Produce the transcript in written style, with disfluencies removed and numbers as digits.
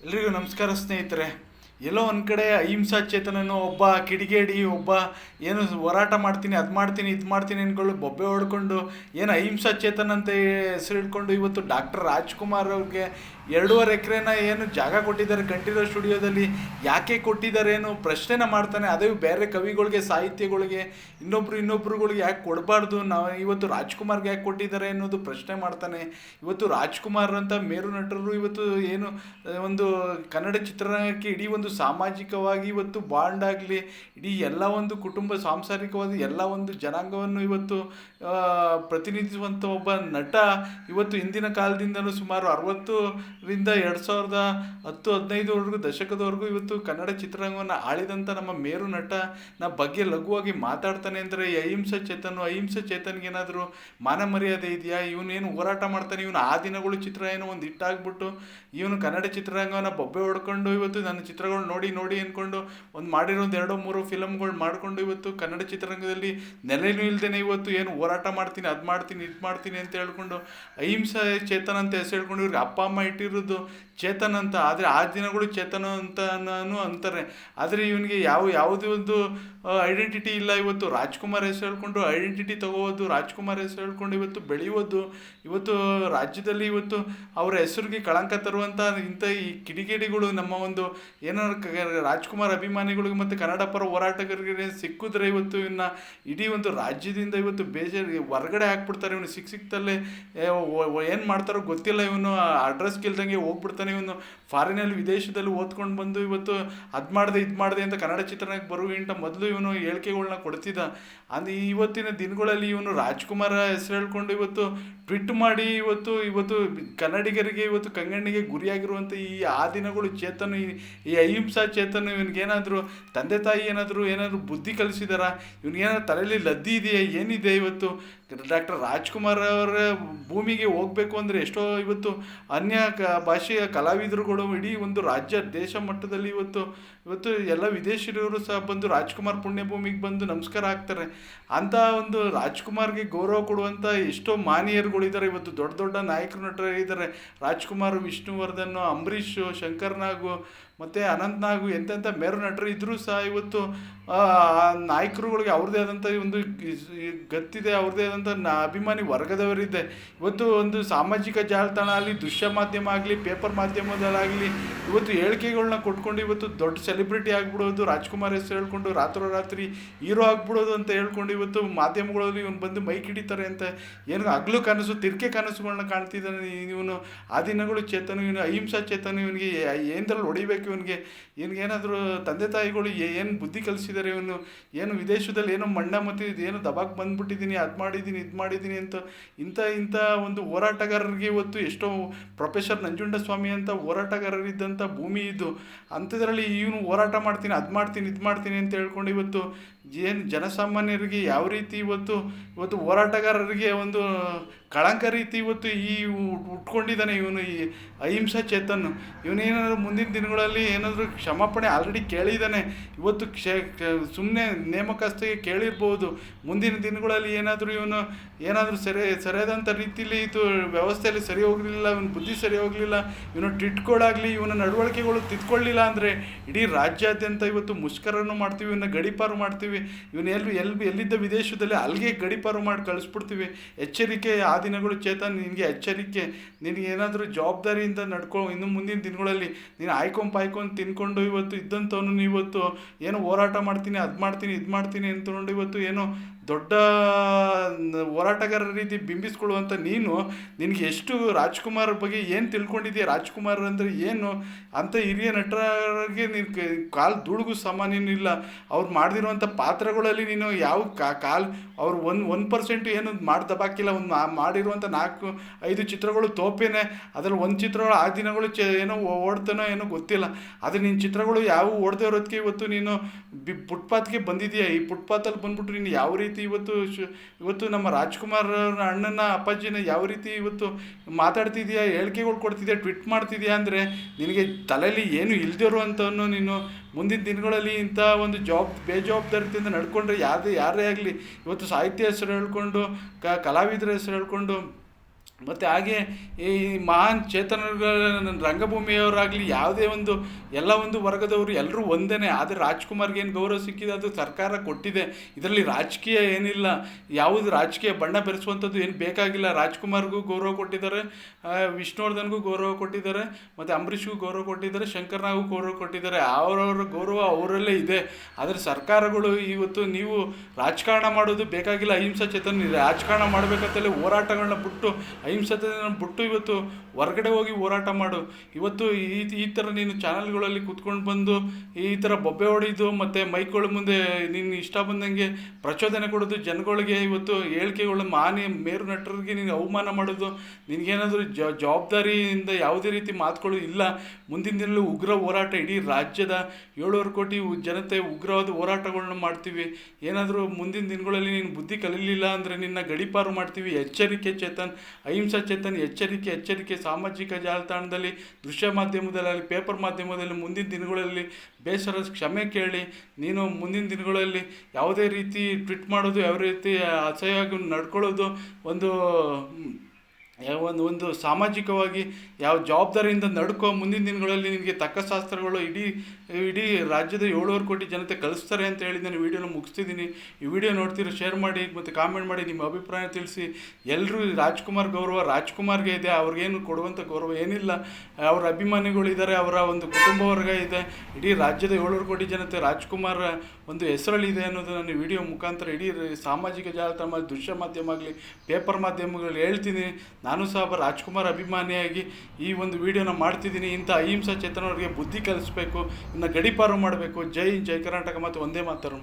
ಎಲ್ರಿಗೂ ನಮಸ್ಕಾರ ಸ್ನೇಹಿತರೆ. ಎಲ್ಲೋ ಒಂದು ಕಡೆ ಅಹಿಂಸಾ ಚೇತನನು ಒಬ್ಬ ಕಿಡಿಗೇಡಿ, ಒಬ್ಬ ಏನು ಹೋರಾಟ ಮಾಡ್ತೀನಿ, ಅದು ಮಾಡ್ತೀನಿ, ಇದು ಮಾಡ್ತೀನಿ ಅಂದ್ಕೊಂಡು ಬೊಬ್ಬೆ ಹೊಡ್ಕೊಂಡು ಏನು ಅಹಿಂಸಾ ಚೇತನ ಅಂತ ಹೆಸರಿಡ್ಕೊಂಡು ಇವತ್ತು ಡಾಕ್ಟರ್ ರಾಜ್ಕುಮಾರ್ ಅವ್ರಿಗೆ 2.5 ಎಕರೆನ ಏನು ಜಾಗ ಕೊಟ್ಟಿದ್ದಾರೆ ಕಂಠೀರವ ಸ್ಟುಡಿಯೋದಲ್ಲಿ. ಯಾಕೆ ಕೊಟ್ಟಿದ್ದಾರೆ ಏನು ಪ್ರಶ್ನೆನ ಮಾಡ್ತಾನೆ. ಅದೇ ಬೇರೆ ಕವಿಗಳಿಗೆ, ಸಾಹಿತ್ಯಗಳಿಗೆ, ಇನ್ನೊಬ್ರುಗಳಿಗೆ ಯಾಕೆ ಕೊಡಬಾರ್ದು, ನಾವು ಇವತ್ತು ರಾಜ್ಕುಮಾರ್ಗೆ ಯಾಕೆ ಕೊಟ್ಟಿದ್ದಾರೆ ಅನ್ನೋದು ಪ್ರಶ್ನೆ ಮಾಡ್ತಾನೆ. ಇವತ್ತು ರಾಜ್ಕುಮಾರ್ ಅಂತ ಮೇರು ನಟರು ಇವತ್ತು ಏನು ಒಂದು ಕನ್ನಡ ಚಿತ್ರರಂಗಕ್ಕೆ ಇಡೀ ಒಂದು ಸಾಮಾಜಿಕವಾಗಿ ಇವತ್ತು ಬಾಂಡ್ ಆಗಲಿ, ಇಡೀ ಎಲ್ಲ ಒಂದು ಕುಟುಂಬ ಸಾಂಸಾರಿಕವಾದ ಎಲ್ಲ ಒಂದು ಜನಾಂಗವನ್ನು ಇವತ್ತು ಪ್ರತಿನಿಧಿಸುವಂಥ ಒಬ್ಬ ನಟ ಇವತ್ತು ಹಿಂದಿನ ಕಾಲದಿಂದಲೂ ಸುಮಾರು 60ರಿಂದ 2010-15ವರೆಗೂ ದಶಕದವರೆಗೂ ಇವತ್ತು ಕನ್ನಡ ಚಿತ್ರರಂಗವನ್ನು ಆಳಿದಂಥ ನಮ್ಮ ಮೇರು ನಟನ ಬಗ್ಗೆ ಲಘುವಾಗಿ ಮಾತಾಡ್ತಾನೆ ಅಂದರೆ ಅಹಿಂಸಾ ಚೇತನ್ಗೆ ಏನಾದರೂ ಮಾನ ಮರ್ಯಾದೆ ಇದೆಯಾ? ಇವನೇನು ಹೋರಾಟ ಮಾಡ್ತಾನೆ, ಇವನು ಆ ದಿನಗಳು ಚಿತ್ರ ಏನೋ ಒಂದು ಹಿಟ್ಟಾಗ್ಬಿಟ್ಟು ಇವನು ಕನ್ನಡ ಚಿತ್ರರಂಗವನ್ನು ಬೊಬ್ಬೆ ಹೊಡ್ಕೊಂಡು ಇವತ್ತು ನನ್ನ ಚಿತ್ರಗಳು ನೋಡಿ ಅಂದ್ಕೊಂಡು ಒಂದು ಮಾಡಿರೋ 2-3 ಫಿಲಮ್ಗಳು ಮಾಡಿಕೊಂಡು ಇವತ್ತು ಕನ್ನಡ ಚಿತ್ರರಂಗದಲ್ಲಿ ನೆಲೆನೂ ಇಲ್ದೇನೆ ಇವತ್ತು ಏನು ಹೋರಾಟ ಮಾಡ್ತೀನಿ, ಅದು ಮಾಡ್ತೀನಿ, ಇದು ಮಾಡ್ತೀನಿ ಅಂತ ಹೇಳ್ಕೊಂಡು ಅಹಿಂಸಾ ಚೇತನ ಅಂತ ಹೆಸರು ಹೇಳ್ಕೊಂಡು ಇವ್ರಿಗೆ ಅಪ್ಪ ಅಮ್ಮ ಇಟ್ಟಿರೋದು ಚೇತನ್ ಅಂತ. ಆದರೆ ಆ ದಿನಗಳು ಚೇತನ ಅಂತ ಅಂತಾರೆ. ಆದರೆ ಇವನಿಗೆ ಯಾವುದೇ ಒಂದು ಐಡೆಂಟಿಟಿ ಇಲ್ಲ. ಇವತ್ತು ರಾಜ್ಕುಮಾರ್ ಹೆಸರು ಹೇಳ್ಕೊಂಡು ಐಡೆಂಟಿಟಿ ತಗೋಬೋದು, ರಾಜ್ಕುಮಾರ್ ಹೆಸರು ಹೇಳ್ಕೊಂಡು ಇವತ್ತು ಬೆಳೆಯೋದು, ಇವತ್ತು ರಾಜ್ಯದಲ್ಲಿ ಇವತ್ತು ಅವರ ಹೆಸರಿಗೆ ಕಳಂಕ ತರುವಂಥ ಇಂಥ ಈ ಕಿಡಿಗೇಡಿಗಳು ನಮ್ಮ ಒಂದು ಏನಾದ್ರು ರಾಜ್ಕುಮಾರ್ ಅಭಿಮಾನಿಗಳಿಗೆ ಮತ್ತು ಕನ್ನಡ ಪರ ಹೋರಾಟಗಾರರಿಗೆ ಸಿಕ್ಕಿದ್ರೆ ಇವತ್ತು ಇವನ್ನ ಇಡೀ ಒಂದು ರಾಜ್ಯದಿಂದ ಇವತ್ತು ಬೇಜಾರು ಹೊರಗಡೆ ಹಾಕ್ಬಿಡ್ತಾರೆ. ಇವನು ಸಿಕ್ತಲ್ಲೇ ಏನು ಮಾಡ್ತಾರೋ ಗೊತ್ತಿಲ್ಲ. ಇವನು ಅಡ್ರೆಸ್ ಕೇಳ್ದಂಗೆ ಹೋಗ್ಬಿಡ್ತಾನೆ. ಇವನು ಫಾರಿನಲ್ಲಿ ವಿದೇಶದಲ್ಲಿ ಓದ್ಕೊಂಡು ಬಂದು ಇವತ್ತು ಅದು ಮಾಡಿದೆ ಇದು ಮಾಡಿದೆ ಅಂತ ಕನ್ನಡ ಚಿತ್ರರಂಗಕ್ಕೆ ಬರುವಂಟ ಮೊದಲು ಇವನು ಹೇಳಿಕೆಗಳನ್ನ ಕೊಡ್ತಿದ್ದ. ಅಂದರೆ ಇವತ್ತಿನ ದಿನಗಳಲ್ಲಿ ಇವನು ರಾಜ್ಕುಮಾರ್ ಹೆಸರು ಹೇಳ್ಕೊಂಡು ಇವತ್ತು ಟ್ವಿಟ್ ಮಾಡಿ ಇವತ್ತು ಕನ್ನಡಿಗರಿಗೆ ಇವತ್ತು ಕಂಗಣ್ಣಿಗೆ ಗುರಿಯಾಗಿರುವಂಥ ಆ ದಿನಗಳು ಚೇತನ, ಈ ಅಹಿಂಸಾ ಚೇತನ ಇವನಿಗೇನಾದರೂ ತಂದೆ ತಾಯಿ ಏನಾದರೂ ಬುದ್ಧಿ ಕಲಿಸಿದಾರ? ಇವನಿಗೇನಾದ್ರು ತಲೆಯಲ್ಲಿ ಲದ್ದಿ ಇದೆಯಾ? ಏನಿದೆ? ಇವತ್ತು ಡಾಕ್ಟರ್ ರಾಜ್ಕುಮಾರ್ ಅವರ ಭೂಮಿಗೆ ಹೋಗಬೇಕು ಅಂದರೆ ಎಷ್ಟೋ ಇವತ್ತು ಅನ್ಯ ಭಾಷೆಯ ಕಲಾವಿದರುಗಳು ಇಡೀ ಒಂದು ರಾಜ್ಯ ದೇಶ ಮಟ್ಟದಲ್ಲಿ ಇವತ್ತು ಎಲ್ಲ ವಿದೇಶಿಯರು ಸಹ ಬಂದು ರಾಜ್ಕುಮಾರ್ ಪುಣ್ಯಭೂಮಿಗೆ ಬಂದು ನಮಸ್ಕಾರ ಹಾಕ್ತಾರೆ. ಅಂಥ ಒಂದು ರಾಜ್ಕುಮಾರ್ಗೆ ಗೌರವ ಕೊಡುವಂಥ ಎಷ್ಟೋ ಮಾನೀಯರುಗಳಿದ್ದಾರೆ. ಇವತ್ತು ದೊಡ್ಡ ದೊಡ್ಡ ನಾಯಕರು ನಟರು ಇದ್ದಾರೆ. ರಾಜ್ಕುಮಾರ್, ವಿಷ್ಣುವರ್ಧನ್, ಅಂಬರೀಷ್, ಶಂಕರ್ ನಾಗು ಮತ್ತು ಅನಂತ್ ನಾಗು ಎಂತೆಂಥ ಮೇರು ನಟರು ಇದ್ದರೂ ಸಹ ಇವತ್ತು ನಾಯಕರುಗಳಿಗೆ ಅವ್ರದ್ದೇ ಆದಂಥ ಒಂದು ಗತ್ತಿದೆ, ಅವ್ರದ್ದೇ ಆದಂಥ ಅಭಿಮಾನಿ ವರ್ಗದವರಿದೆ. ಇವತ್ತು ಒಂದು ಸಾಮಾಜಿಕ ಜಾಲತಾಣ ಆಗಲಿ, ದೃಶ್ಯ ಮಾಧ್ಯಮ ಆಗಲಿ, ಪೇಪರ್ ಮಾಧ್ಯಮದಲ್ಲಾಗಲಿ ಇವತ್ತು ಹೇಳಿಕೆಗಳನ್ನ ಕೊಟ್ಕೊಂಡು ಇವತ್ತು ದೊಡ್ಡ ಸೆಲೆಬ್ರಿಟಿ ಆಗಿಬಿಡೋದು, ರಾಜ್ಕುಮಾರ್ ಹೆಸರು ಹೇಳ್ಕೊಂಡು ರಾತ್ರೋರಾತ್ರಿ ಹೀರೋ ಆಗಿಬಿಡೋದು ಅಂತ ಹೇಳ್ಕೊಂಡು ಇವತ್ತು ಮಾಧ್ಯಮಗಳಲ್ಲಿ ಇವನು ಬಂದು ಮೈಕ್ ಹಿಡಿತಾರೆ ಅಂತ ಏನು ಹಗಲು ಕನಸು, ತಿರ್ಕೆ ಕನಸುಗಳನ್ನ ಕಾಣ್ತಿದ್ದಾನೆ ಇವನು. ಆ ದಿನಗಳು ಚೇತನ, ಇವನು ಅಹಿಂಸಾ ಚೇತನ. ಇವನಿಗೆ ಏನರಲ್ಲಿ ಹೊಡಿಬೇಕು? ಇವನಿಗೇನಾದರೂ ತಂದೆ ತಾಯಿಗಳು ಏನು ಬುದ್ಧಿ ಕಲಿಸಿದ್ದಾರೆ? ಇವನು ಏನು ವಿದೇಶದಲ್ಲಿ ಏನೋ ಮಣ್ಣ ಮತ್ತು ಏನು ದಬಾಕ್ ಬಂದ್ಬಿಟ್ಟಿದ್ದೀನಿ, ಅದು ಮಾಡಿದ್ದೀನಿ, ಇದು ಮಾಡಿದ್ದೀನಿ ಅಂತ ಇಂಥ ಒಂದು ಹೋರಾಟಗಾರರಿಗೆ ಇವತ್ತು ಎಷ್ಟೋ ಪ್ರೊಫೆಸರ್ ನಂಜುಂಡಸ್ವಾಮಿ ಅಂತ ಹೋರಾಟಗಾರರಿದ್ದಂಥ ಭೂಮಿ ಇದು. ಅಂಥದ್ರಲ್ಲಿ ಇವನು ಹೋರಾಟ ಮಾಡ್ತೀನಿ, ಅದು ಮಾಡ್ತೀನಿ, ಇದು ಮಾಡ್ತೀನಿ ಅಂತ ಹೇಳ್ಕೊಂಡು ಇವತ್ತು ಏನು ಜನಸಾಮಾನ್ಯರಿಗೆ ಯಾವ ರೀತಿ ಇವತ್ತು ಹೋರಾಟಗಾರರಿಗೆ ಒಂದು ಕಳಂಕ ರೀತಿ ಇವತ್ತು ಉಟ್ಕೊಂಡಿದ್ದಾನೆ ಇವನು, ಈ ಅಹಿಂಸಾ ಚೇತನ್. ಇವನೇನಾದ್ರು ಮುಂದಿನ ದಿನಗಳಲ್ಲಿ ಏನಾದರೂ ಕ್ಷಮಾಪಣೆ ಆಲ್ರೆಡಿ ಕೇಳಿದ್ದಾನೆ. ಇವತ್ತು ಸುಮ್ಮನೆ ನೇಮಕಾಸ್ತಿಗೆ ಕೇಳಿರ್ಬೋದು. ಮುಂದಿನ ದಿನಗಳಲ್ಲಿ ಏನಾದರೂ ಸರಿಯಾದಂಥ ರೀತಿಯಲ್ಲಿ ವ್ಯವಸ್ಥೆಯಲ್ಲಿ ಸರಿ ಹೋಗಲಿಲ್ಲ, ಇವನ ಬುದ್ಧಿ ಸರಿ ಹೋಗಲಿಲ್ಲ, ಇವನು ಟ್ವಿಟ್ಗಳಾಗಲಿ, ಇವನ ನಡವಳಿಕೆಗಳು ತಿದ್ಕೊಳ್ಳಿಲ್ಲ ಅಂದರೆ ಇಡೀ ರಾಜ್ಯಾದ್ಯಂತ ಇವತ್ತು ಮುಷ್ಕರನ್ನು ಮಾಡ್ತೀವಿ, ಇವನ್ನ ಗಡೀಪಾರು ಮಾಡ್ತೀವಿ. ಎಲ್ಲಿದ್ದ ವಿದೇಶದಲ್ಲಿ ಅಲ್ಲಿಗೆ ಗಡೀಪಾರು ಮಾಡಿ ಕಳಿಸ್ಬಿಡ್ತೀವಿ. ಎಚ್ಚರಿಕೆ ಆ ದಿನಗಳು ಚೇತನ್, ನಿನಗೆ ಎಚ್ಚರಿಕೆ. ನಿನಗೆ ಏನಾದರೂ ಜವಾಬ್ದಾರಿಯಿಂದ ಇನ್ನು ಮುಂದಿನ ದಿನಗಳಲ್ಲಿ ನೀನು ಆಯ್ಕೊಂಡು ತಿನ್ಕೊಂಡು ಇವತ್ತು ಇದ್ದಂಥವನು ಇವತ್ತು ಏನೋ ಹೋರಾಟ ಮಾಡ್ತೀನಿ, ಅದು ಮಾಡ್ತೀನಿ, ಇದು ಮಾಡ್ತೀನಿ ಅಂತಕೊಂಡು ಇವತ್ತು ಏನೋ ದೊಡ್ಡ ಹೋರಾಟಗಾರರ ರೀತಿ ಬಿಂಬಿಸ್ಕೊಳ್ಳುವಂಥ ನಿನಗೆ ಎಷ್ಟು ರಾಜ್ಕುಮಾರ್ ಬಗ್ಗೆ ಏನು ತಿಳ್ಕೊಂಡಿದೆಯಾ? ರಾಜ್ಕುಮಾರ್ ಅಂದರೆ ಏನು ಅಂಥ ಹಿರಿಯ ನಟರಿಗೆ ನೀನು ಕಾಲು ದುಡುಗು ಸಾಮಾನ್ಯನೂ ಇಲ್ಲ. ಅವ್ರು ಮಾಡಿದಿರುವಂಥ ಪಾತ್ರಗಳಲ್ಲಿ ನೀನು ಯಾವ ಅವ್ರು 1% ಏನು ಮಾಡಿ ದಬಾಕಿಲ್ಲ. ಮಾಡಿರುವಂಥ 4-5 ಚಿತ್ರಗಳು ತೋಪೇನೆ. ಅದರಲ್ಲಿ ಒಂದು ಚಿತ್ರಗಳು ಆ ದಿನಗಳು ಏನೋ ಓಡ್ತಾನೋ ಏನೋ ಗೊತ್ತಿಲ್ಲ. ಆದರೆ ನಿನ್ನ ಚಿತ್ರಗಳು ಯಾವ ಓಡದೇ ಇರೋದಕ್ಕೆ ಇವತ್ತು ನೀನು ಫುಟ್ಪಾತ್ಗೆ ಬಂದಿದೆಯಾ. ಈ ಫುಟ್ಪಾತಲ್ಲಿ ಬಂದ್ಬಿಟ್ಟು ನೀನು ಯಾವ ರೀತಿ ಇವತ್ತು ನಮ್ಮ ರಾಜ್ಕುಮಾರ್ ಅಣ್ಣನ ಅಪ್ಪಾಜಿನ ಯಾವ ರೀತಿ ಇವತ್ತು ಮಾತಾಡ್ತಿದ್ಯಾ, ಹೇಳಿಕೆಗಳು ಕೊಡ್ತಿದ್ಯಾ, ಟ್ವಿಟ್ ಮಾಡ್ತಿದ್ಯಾ ಅಂದರೆ ನಿನಗೆ ತಲೆಯಲ್ಲಿ ಏನು ಇಲ್ದಿರುವಂಥವನ್ನು ನೀನು ಮುಂದಿನ ದಿನಗಳಲ್ಲಿ ಇಂಥ ಒಂದು ಬೇಜವಾಬ್ದಾರಿಯಿಂದ ನಡ್ಕೊಂಡ್ರೆ ಯಾರೇ ಆಗಲಿ ಇವತ್ತು ಸಾಹಿತ್ಯ ಹೆಸರು ಹೇಳ್ಕೊಂಡು ಕಲಾವಿದರ ಹೆಸರು ಹೇಳ್ಕೊಂಡು ಮತ್ತು ಹಾಗೆ ಈ ಮಹಾನ್ ಚೇತನಗಳ ರಂಗಭೂಮಿಯವರಾಗಲಿ ಯಾವುದೇ ಒಂದು ಎಲ್ಲ ಒಂದು ವರ್ಗದವರು ಎಲ್ಲರೂ ಒಂದೇ. ಆದರೆ ರಾಜ್ಕುಮಾರ್ಗೆ ಏನು ಗೌರವ ಸಿಕ್ಕಿದೆ ಅದು ಸರ್ಕಾರ ಕೊಟ್ಟಿದೆ. ಇದರಲ್ಲಿ ರಾಜಕೀಯ ಏನಿಲ್ಲ, ಯಾವುದು ರಾಜಕೀಯ ಬಣ್ಣ ಬೆರೆಸುವಂಥದ್ದು ಏನು ಬೇಕಾಗಿಲ್ಲ. ರಾಜ್ಕುಮಾರ್ಗೂ ಗೌರವ ಕೊಟ್ಟಿದ್ದಾರೆ, ವಿಷ್ಣುವರ್ಧನ್ಗೂ ಗೌರವ ಕೊಟ್ಟಿದ್ದಾರೆ, ಮತ್ತು ಅಂಬರೀಷ್ಗೂ ಗೌರವ ಕೊಟ್ಟಿದ್ದಾರೆ, ಶಂಕರ್ನಾಗೂ ಗೌರವ ಕೊಟ್ಟಿದ್ದಾರೆ. ಅವರವರ ಗೌರವ ಅವರಲ್ಲೇ ಇದೆ. ಆದರೆ ಸರ್ಕಾರಗಳು ಇವತ್ತು ನೀವು ರಾಜಕಾರಣ ಮಾಡೋದು ಬೇಕಾಗಿಲ್ಲ, ಅಹಿಂಸಾ ಚೇತನ ರಾಜಕಾರಣ ಮಾಡಬೇಕಂತಲೇ ಹೋರಾಟಗಳನ್ನ ಬಿಟ್ಟು ಅಹಿಂಸತೆಯನ್ನು ಬಿಟ್ಟು ಇವತ್ತು ಹೊರಗಡೆ ಹೋಗಿ ಹೋರಾಟ ಮಾಡು. ಇವತ್ತು ಈ ಥರ ನೀನು ಚಾನಲ್ಗಳಲ್ಲಿ ಕೂತ್ಕೊಂಡು ಬಂದು ಈ ಥರ ಬೊಬ್ಬೆ ಹೊಡೆಯೋದು ಮತ್ತು ಮೈಕ್ಗಳ ಮುಂದೆ ನೀನು ಇಷ್ಟ ಬಂದಂಗೆ ಪ್ರಚೋದನೆ ಕೊಡೋದು, ಜನಗಳಿಗೆ ಇವತ್ತು ಹೇಳಿಕೆಗಳು ಮೇರು ನಟರಿಗೆ ನೀನು ಅವಮಾನ ಮಾಡೋದು, ನಿನಗೇನಾದರೂ ಜವಾಬ್ದಾರಿಯಿಂದ ಯಾವುದೇ ರೀತಿ ಮಾತುಗಳು ಇಲ್ಲ. ಮುಂದಿನ ದಿನದಲ್ಲಿ ಉಗ್ರ ಹೋರಾಟ, ಇಡೀ ರಾಜ್ಯದ 7 ಕೋಟಿ ಜನತೆ ಉಗ್ರವಾದ ಹೋರಾಟಗಳನ್ನ ಮಾಡ್ತೀವಿ. ಏನಾದರೂ ಮುಂದಿನ ದಿನಗಳಲ್ಲಿ ನೀನು ಬುದ್ಧಿ ಕಲೀಲಿಲ್ಲ ಅಂದರೆ ನಿನ್ನ ಗಡೀಪಾರು ಮಾಡ್ತೀವಿ. ಎಚ್ಚರಿಕೆ ಚೇತನ್, ಅಹಿಂಸಾ ಚೇತನ್, ಎಚ್ಚರಿಕೆ. ಸಾಮಾಜಿಕ ಜಾಲತಾಣದಲ್ಲಿ, ದೃಶ್ಯ ಮಾಧ್ಯಮದಲ್ಲಿ, ಪೇಪರ್ ಮಾಧ್ಯಮದಲ್ಲಿ ಮುಂದಿನ ದಿನಗಳಲ್ಲಿ ಬೇಸರ ಕ್ಷಮೆ ಕೇಳಿ ನೀನು ಮುಂದಿನ ದಿನಗಳಲ್ಲಿ ಯಾವುದೇ ರೀತಿ ಟ್ವೀಟ್ ಮಾಡೋದು, ಯಾವ ರೀತಿ ಅಸಹ್ಯವಾಗಿ ನಡ್ಕೊಳ್ಳೋದು, ಒಂದು ಸಾಮಾಜಿಕವಾಗಿ ಯಾವ ಜವಾಬ್ದಾರಿಯಿಂದ ನಡ್ಕೋ. ಮುಂದಿನ ದಿನಗಳಲ್ಲಿ ನಿನಗೆ ತಕ್ಕ ಶಾಸ್ತ್ರಗಳು ಇಡೀ ರಾಜ್ಯದ 7 ಕೋಟಿ ಜನತೆ ಕಲಿಸ್ತಾರೆ ಅಂತ ಹೇಳಿ ನಾನು ವಿಡಿಯೋನ ಮುಗಿಸ್ತಿದ್ದೀನಿ. ಈ ವಿಡಿಯೋ ನೋಡ್ತೀರೋ ಶೇರ್ ಮಾಡಿ ಮತ್ತು ಕಾಮೆಂಟ್ ಮಾಡಿ, ನಿಮ್ಮ ಅಭಿಪ್ರಾಯ ತಿಳಿಸಿ. ಎಲ್ಲರೂ ರಾಜ್ಕುಮಾರ್ ಗೌರವ ರಾಜ್ಕುಮಾರ್ಗೆ ಇದೆ, ಅವ್ರಿಗೇನು ಕೊಡುವಂಥ ಗೌರವ ಏನಿಲ್ಲ. ಅವರ ಅಭಿಮಾನಿಗಳಿದ್ದಾರೆ, ಅವರ ಒಂದು ಕುಟುಂಬ ವರ್ಗ ಇದೆ. ಇಡೀ ರಾಜ್ಯದ 7 ಕೋಟಿ ಜನತೆ ರಾಜ್ಕುಮಾರ್ ಒಂದು ಹೆಸರಲ್ಲಿದೆ ಅನ್ನೋದು ನಾನು ವಿಡಿಯೋ ಮುಖಾಂತರ ಇಡೀ ಸಾಮಾಜಿಕ ಜಾಲತಾಣ, ದೃಶ್ಯ ಮಾಧ್ಯಮ ಆಗಲಿ, ಪೇಪರ್ ಮಾಧ್ಯಮಗಳು ಹೇಳ್ತೀನಿ. ನಾನು ಸಹ ರಾಜ್ಕುಮಾರ್ ಅಭಿಮಾನಿಯಾಗಿ ಈ ಒಂದು ವಿಡಿಯೋನ ಮಾಡ್ತಿದ್ದೀನಿ. ಇಂಥ ಅಹಿಂಸಾ ಚೇತನವ್ರಿಗೆ ಬುದ್ಧಿ ಕಲಿಸ್ಬೇಕು, ಇನ್ನು ಗಡೀಪಾರು ಮಾಡಬೇಕು. ಜೈ ಕರ್ನಾಟಕ ಮತ್ತು ಒಂದೇ ಮಾತರಂ.